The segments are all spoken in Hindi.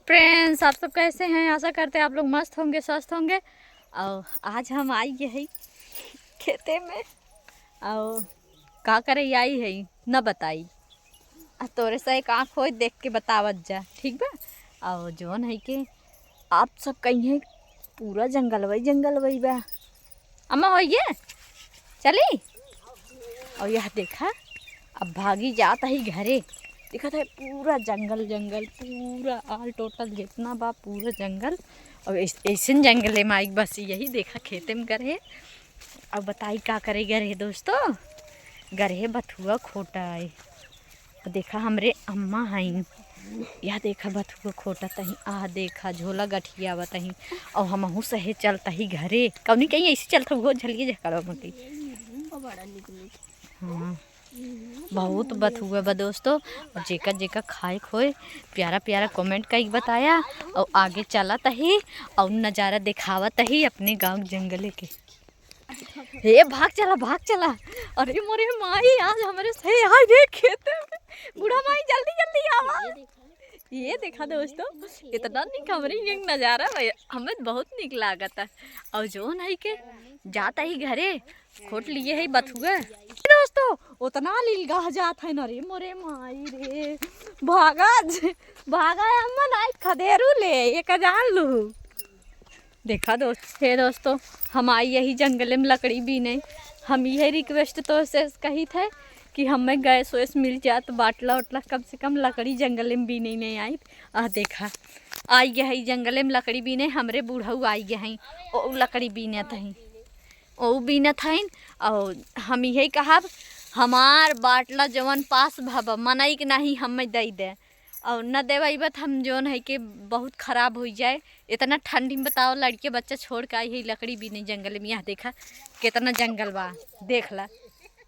फ्रेंड्स, आप सब कैसे हैं? आशा करते हैं आप लोग मस्त होंगे, स्वस्थ होंगे। और आज हम आई है खेते में और का करे आई है न बताई तोरे से एक आँख हो देख के बतावत जा, ठीक बा। और जोन है कि आप सब कहीं पूरा जंगल वही बा। अम्मा होइए चली। और यह देखा अब भागी जाता ही घरे। देखा था पूरा जंगल पूरा आल टोटल जितना बा पूरा जंगल। और ऐसे जंगल में आई बस यही देखा खेते में गरे। अब बताई का करे गरे दोस्तों, गरे बथुआ खोटा है। देखा हमरे अम्मा हैं, यह देखा बथुआ खोटा तही आ देखा झोला गठिया बताही। और हमहू सहे चलता ही घरे कौनी कहीं ऐसे चलता वो झलिए जकड़ा मकई। हाँ बहुत बथुआ बा दोस्तों। और जेका खाए खोए प्यारा प्यारा कमेंट कई बताया। और आगे चला तही और नज़ारा दिखावत ही अपने गांव जंगले के। हे भाग चला। अरे मोरे माई आज हमारे सही आ गए खेते में। बूढ़ा माई जल्दी आवा। ये देखा दोस्तों इतना निक हमारे ये नज़ारा हमें बहुत निक लागत है। और जो नहीं के जाता ही घरे खोट लिए है बथुआ दोस्तों उतना लीलगा जात है न रे मोरे माई रे। भागा अम्मा नाई खदेरू ले एक जान लू। देखा दोस्तों हम आई यही जंगल में लकड़ी भी नहीं। हम यही रिक्वेस्ट तो से कही थे कि हमें गैस वैस मिल जाए तो बाटला उटला कम से कम लकड़ी जंगल में भी नहीं आई। देखा आई गई जंगल में लकड़ी भी नहीं। हमरे बूढ़ऊ आई गई ओ लकड़ी बीने थी ओ बीने थीन। और हम यही कहा हमार बाटला जवन पास भब मनई के नहीं हमें दे दे। और न देवई बत हम जोन है कि बहुत ख़राब हो जाए। इतना ठंडी में बताओ लड़के बच्चा छोड़ के आई है लकड़ी भी नहीं जंगल में। यहाँ देखा कितना जंगल बा देख ला।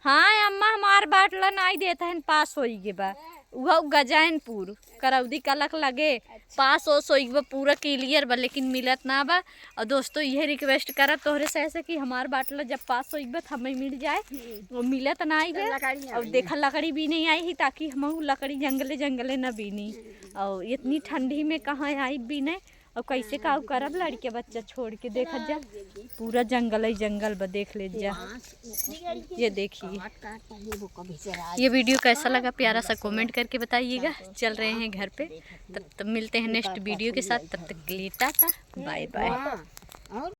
हाँ अम्मा हमार बाटला नहीं देता है पास हो गे बा वह गजैनपुर करौदी कलक लगे पास हो बा पूरा क्लियर बा लेकिन मिलत ना बा। और दोस्तों यह रिक्वेस्ट करा तोहरे से ऐसे कि हमार बाटला जब पास हो बा हमें मिल जाए वो मिलत ना आई बे। और देखा लकड़ी भी नहीं आई ही ताकि हम लकड़ी जंगले न बीनी। और इतनी ठंडी में कहाँ आई भी नहीं। और कैसे का करब लड़के बच्चा छोड़ के देखा जा पूरा जंगल बा देख ले जा। ये देखिए ये वीडियो कैसा लगा प्यारा सा कमेंट करके बताइएगा। चल रहे हैं घर पे तब मिलते हैं नेक्स्ट वीडियो के साथ। तब तक के लिए टाटा बाय बाय।